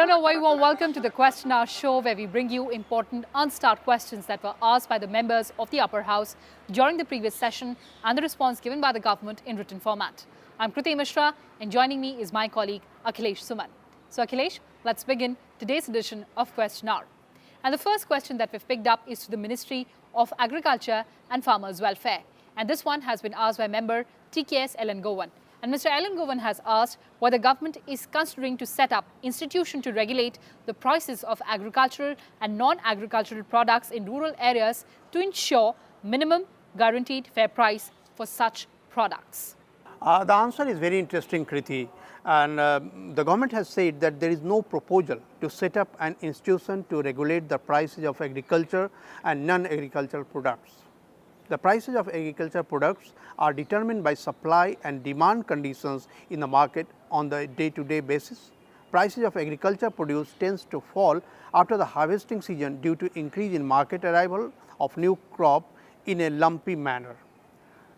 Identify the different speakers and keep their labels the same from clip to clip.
Speaker 1: Hello and a very warm welcome to the Question Hour show, where we bring you important unstart questions that were asked by the members of the upper house during the previous session and the response given by the government in written format. I'm Kriti Mishra, and joining me is my colleague Akhilesh Suman. So Akhilesh, let's begin today's edition of Question Hour. And the first question that we've picked up is to the Ministry of Agriculture and Farmers Welfare. And this one has been asked by member TKS Ellen Govan. And Mr. Ellen Govan has asked whether the government is considering to set up institution to regulate the prices of agricultural and non-agricultural products in rural areas to ensure minimum guaranteed fair price for such products.
Speaker 2: The answer is very interesting, Kriti. And the government has said that there is no proposal to set up an institution to regulate the prices of agriculture and non-agricultural products. The prices of agricultural products are determined by supply and demand conditions in the market on the day-to-day basis. Prices of agriculture produce tends to fall after the harvesting season due to increase in market arrival of new crop in a lumpy manner.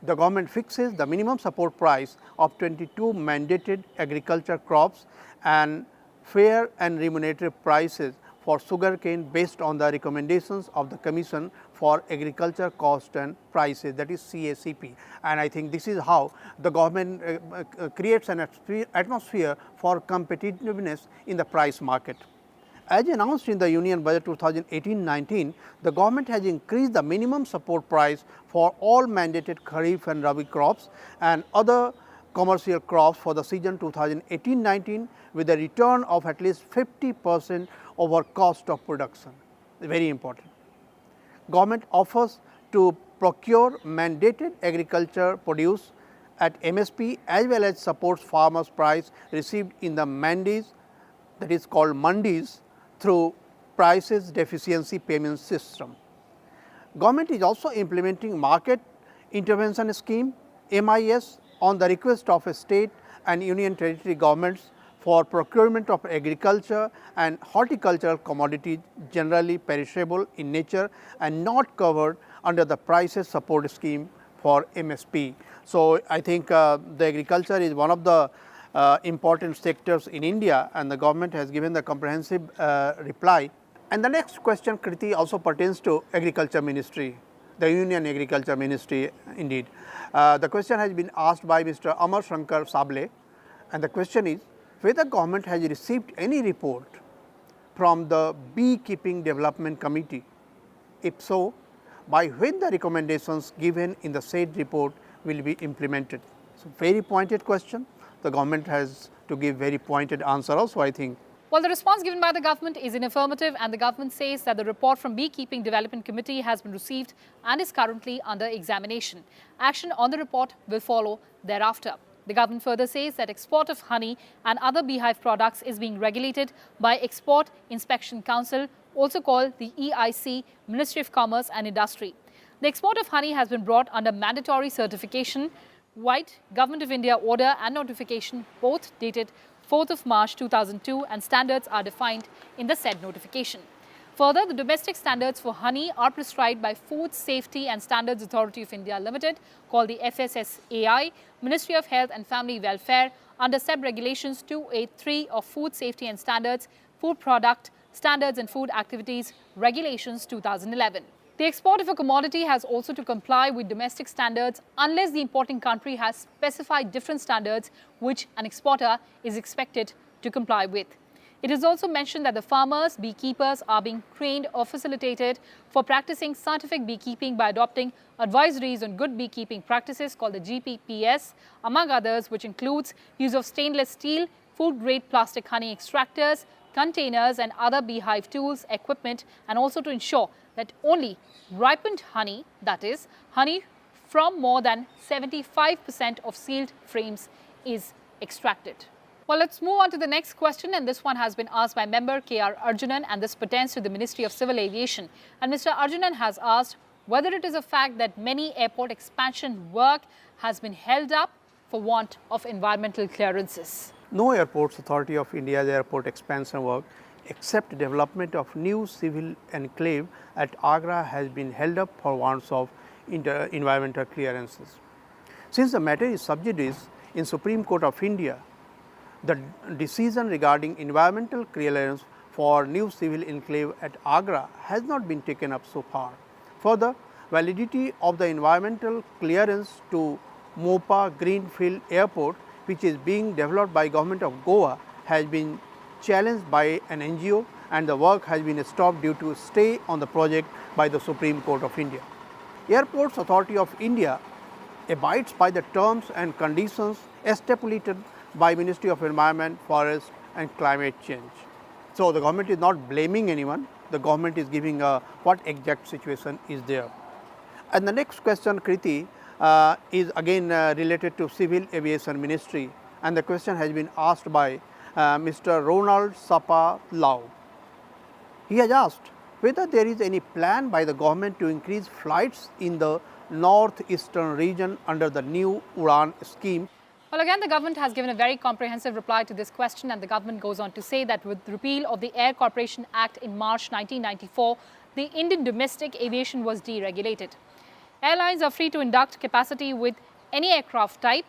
Speaker 2: The government fixes the minimum support price of 22 mandated agriculture crops and fair and remunerative prices for sugarcane based on the recommendations of the Commission for Agriculture Cost and Prices, that is CACP. And I think this is how the government creates an atmosphere for competitiveness in the price market. As announced in the Union Budget 2018-19, the government has increased the minimum support price for all mandated Kharif and Rabi crops and other commercial crops for the season 2018-19 with a return of at least 50% over cost of production. Very important. Government offers to procure mandated agriculture produce at MSP as well as supports farmers' price received in the mandis, that is called mandis, through prices deficiency payment system. Government is also implementing market intervention scheme MIS on the request of a state and union territory governments for procurement of agriculture and horticultural commodities generally perishable in nature and not covered under the prices support scheme for MSP. So, I think the agriculture is one of the important sectors in India, and the government has given the comprehensive reply. And the next question, Kriti, also pertains to Agriculture Ministry, the Union Agriculture Ministry indeed. The question has been asked by Mr. Amar Shankar Sable, and the question is whether government has received any report from the Beekeeping Development Committee. If so, by when the recommendations given in the said report will be implemented. So, very pointed question. The government has to give very pointed answer also, I think.
Speaker 1: Well, the response given by the government is in affirmative, and the government says that the report from Beekeeping Development Committee has been received and is currently under examination. Action on the report will follow thereafter. The government further says that export of honey and other beehive products is being regulated by Export Inspection Council, also called the EIC, Ministry of Commerce and Industry. The export of honey has been brought under mandatory certification, White Government of India order and notification, both dated 4th of March 2002, and standards are defined in the said notification. Further, the domestic standards for honey are prescribed by Food Safety and Standards Authority of India Limited, called the FSSAI, Ministry of Health and Family Welfare, under SEB Regulations 283 of Food Safety and Standards, Food Product Standards and Food Activities Regulations 2011. The export of a commodity has also to comply with domestic standards unless the importing country has specified different standards which an exporter is expected to comply with. It is also mentioned that the farmers, beekeepers are being trained or facilitated for practicing scientific beekeeping by adopting advisories on good beekeeping practices called the GPPS, among others, which includes use of stainless steel, food-grade plastic honey extractors, containers and other beehive tools, equipment, and also to ensure that only ripened honey, that is, honey from more than 75% of sealed frames, is extracted. Well, let's move on to the next question, and this one has been asked by member K.R. Arjunan, and this pertains to the Ministry of Civil Aviation. And Mr. Arjunan has asked whether it is a fact that many airport expansion work has been held up for want of environmental clearances.
Speaker 2: No Airports Authority of India's airport expansion work except development of new civil enclave at Agra has been held up for wants of environmental clearances. Since the matter is sub judice in Supreme Court of India, The decision regarding environmental clearance for new civil enclave at Agra has not been taken up so far. Further, validity of the environmental clearance to Mopa Greenfield Airport, which is being developed by Government of Goa, has been challenged by an NGO, and the work has been stopped due to stay on the project by the Supreme Court of India. Airports Authority of India abides by the terms and conditions stipulated by Ministry of Environment, Forest and Climate Change. So, the government is not blaming anyone, the government is giving what exact situation is there. And the next question, Kriti, is again related to Civil Aviation Ministry, and the question has been asked by Mr. Ronald Sapa Lau. He has asked whether there is any plan by the government to increase flights in the northeastern region under the new Udan scheme.
Speaker 1: Well, again, the government has given a very comprehensive reply to this question, and the government goes on to say that with the repeal of the Air Corporation Act in March 1994, the Indian domestic aviation was deregulated. Airlines are free to induct capacity with any aircraft type,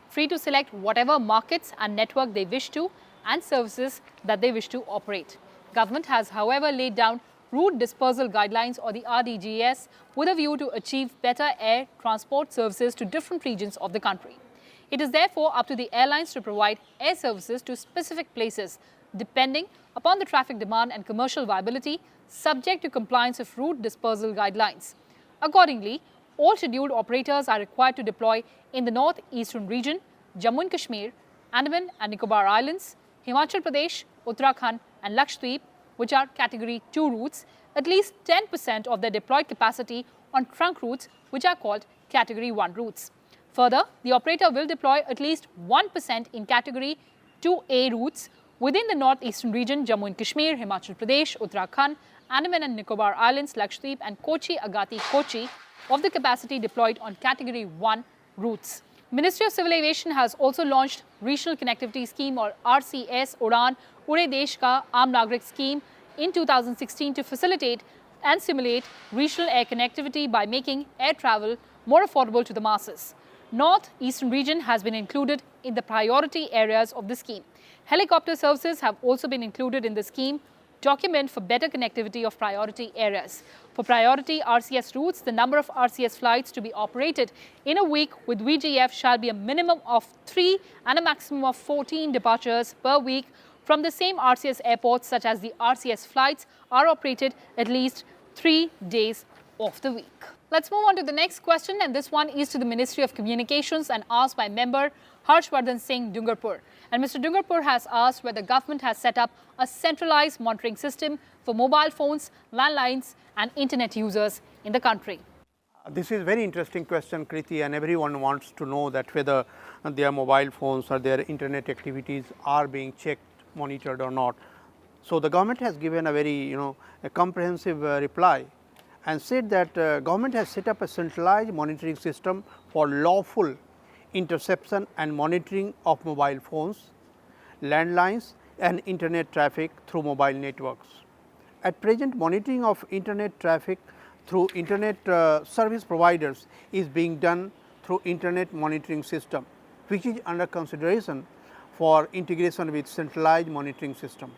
Speaker 1: free to select whatever markets and network they wish to, and services that they wish to operate. Government has, however, laid down route dispersal guidelines, or the RDGS, with a view to achieve better air transport services to different regions of the country. It is therefore up to the airlines to provide air services to specific places, depending upon the traffic demand and commercial viability, subject to compliance with route dispersal guidelines. Accordingly, all scheduled operators are required to deploy in the northeastern region, Jammu and Kashmir, Andaman and Nicobar Islands, Himachal Pradesh, Uttarakhand and Lakshadweep, which are category 2 routes, at least 10% of their deployed capacity on trunk routes, which are called category 1 routes. Further, the operator will deploy at least 1% in category 2A routes within the northeastern region, Jammu and Kashmir, Himachal Pradesh, Uttarakhand, Andaman and Nicobar Islands, Lakshadweep and Kochi, Agati, Kochi of the capacity deployed on category 1 routes. Ministry of Civil Aviation has also launched Regional Connectivity Scheme, or RCS, Udan Ure Desh Ka Aam Nagrik scheme in 2016 to facilitate and simulate regional air connectivity by making air travel more affordable to the masses. North-Eastern region has been included in the priority areas of the scheme. Helicopter services have also been included in the scheme document for better connectivity of priority areas. For priority RCS routes, the number of RCS flights to be operated in a week with VGF shall be a minimum of 3 and a maximum of 14 departures per week from the same RCS airports, such as the RCS flights are operated at least 3 days of the week. Let's move on to the next question, and this one is to the Ministry of Communications and asked by member Harshvardhan Singh Dungarpur. And Mr. Dungarpur has asked whether the government has set up a centralized monitoring system for mobile phones, landlines and internet users in the country.
Speaker 2: This is a very interesting question, Kriti, and everyone wants to know that whether their mobile phones or their internet activities are being checked, monitored or not. So, the government has given a very a comprehensive reply and said that government has set up a centralized monitoring system for lawful interception and monitoring of mobile phones, landlines and internet traffic through mobile networks. At present, monitoring of internet traffic through internet service providers is being done through internet monitoring system, which is under consideration for integration with centralized monitoring system.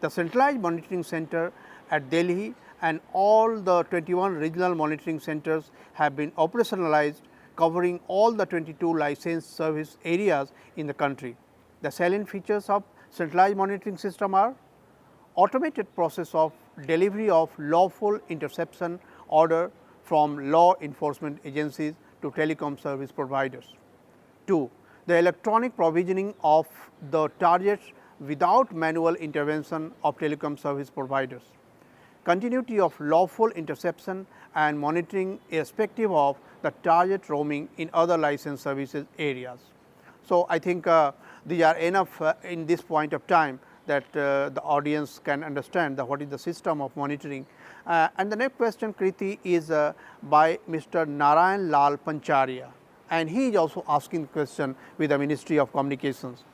Speaker 2: The centralized monitoring center at Delhi and all the 21 regional monitoring centers have been operationalized, covering all the 22 licensed service areas in the country. The salient features of centralized monitoring system are automated process of delivery of lawful interception order from law enforcement agencies to telecom service providers. 2. The electronic provisioning of the targets without manual intervention of telecom service providers. Continuity of lawful interception and monitoring irrespective of the target roaming in other licensed services areas. So, I think these are enough in this point of time that the audience can understand what is the system of monitoring. And the next question, Kriti, is by Mr. Narayan Lal Pancharia, and he is also asking question with the Ministry of Communications.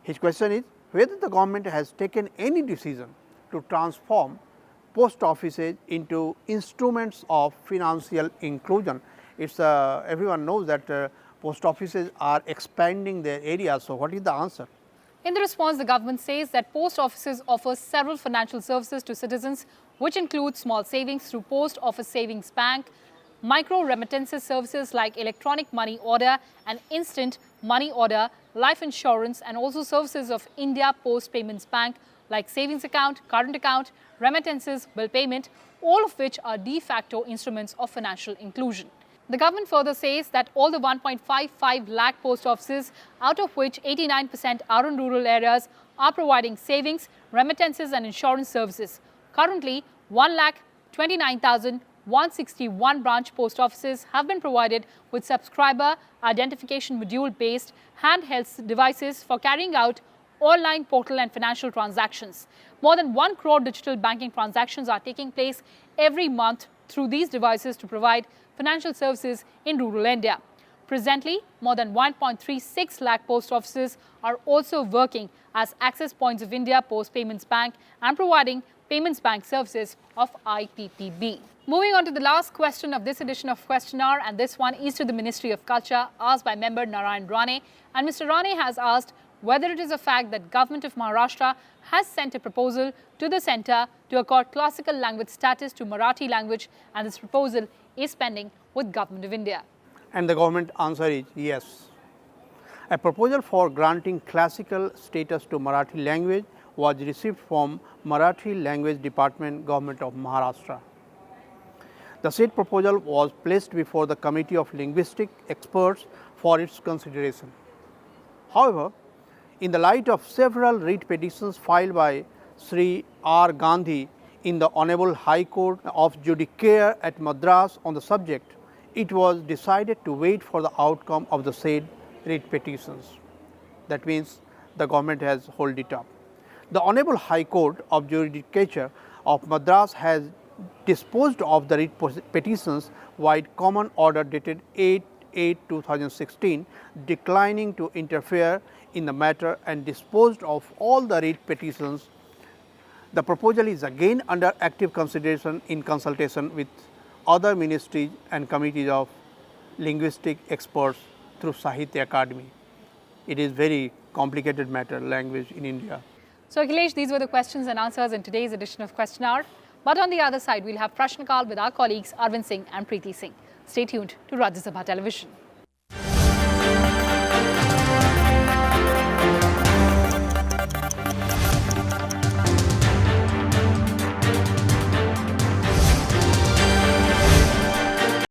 Speaker 2: His question is whether the government has taken any decision to transform post offices into instruments of financial inclusion. It's everyone knows that post offices are expanding their area. So, what is the answer?
Speaker 1: In the response, the government says that post offices offer several financial services to citizens, which include small savings through Post Office Savings Bank, micro remittances services like electronic money order and instant money order, life insurance, and also services of India Post Payments Bank like savings account, current account, remittances, bill payment, all of which are de facto instruments of financial inclusion. The government further says that all the 1.55 lakh post offices, out of which 89% are in rural areas, are providing savings, remittances and insurance services. Currently, 1,29,161 branch post offices have been provided with subscriber identification module-based handheld devices for carrying out online portal and financial transactions. More than 1 crore digital banking transactions are taking place every month through these devices to provide financial services in rural India. Presently, more than 1.36 lakh post offices are also working as access points of India Post Payments Bank and providing payments bank services of IPPB. Moving on to the last question of this edition of Question Hour, and this one is to the Ministry of Culture, asked by member Narayan Rane. And Mr. Rane has asked whether it is a fact that Government of Maharashtra has sent a proposal to the centre to accord classical language status to Marathi language, and this proposal is pending with Government of India.
Speaker 2: And the government answer is yes. A proposal for granting classical status to Marathi language was received from Marathi Language Department, Government of Maharashtra. The said proposal was placed before the Committee of Linguistic Experts for its consideration. However, in the light of several writ petitions filed by Sri R. Gandhi in the Honorable High Court of Judiciary at Madras on the subject, it was decided to wait for the outcome of the said writ petitions. That means the government has held it up. The Honorable High Court of Judiciary of Madras has disposed of the writ petitions by common order dated 8/8/2016, declining to interfere in the matter and disposed of all the writ petitions. The proposal is again under active consideration in consultation with other ministries and committees of linguistic experts through Sahitya Academy. It is very complicated matter, language in India.
Speaker 1: So Akhilesh, these were the questions and answers in today's edition of Question Hour. But on the other side, we'll have Prashn Kal with our colleagues Arvind Singh and Kriti Singh. Stay tuned to Rajya Sabha Television.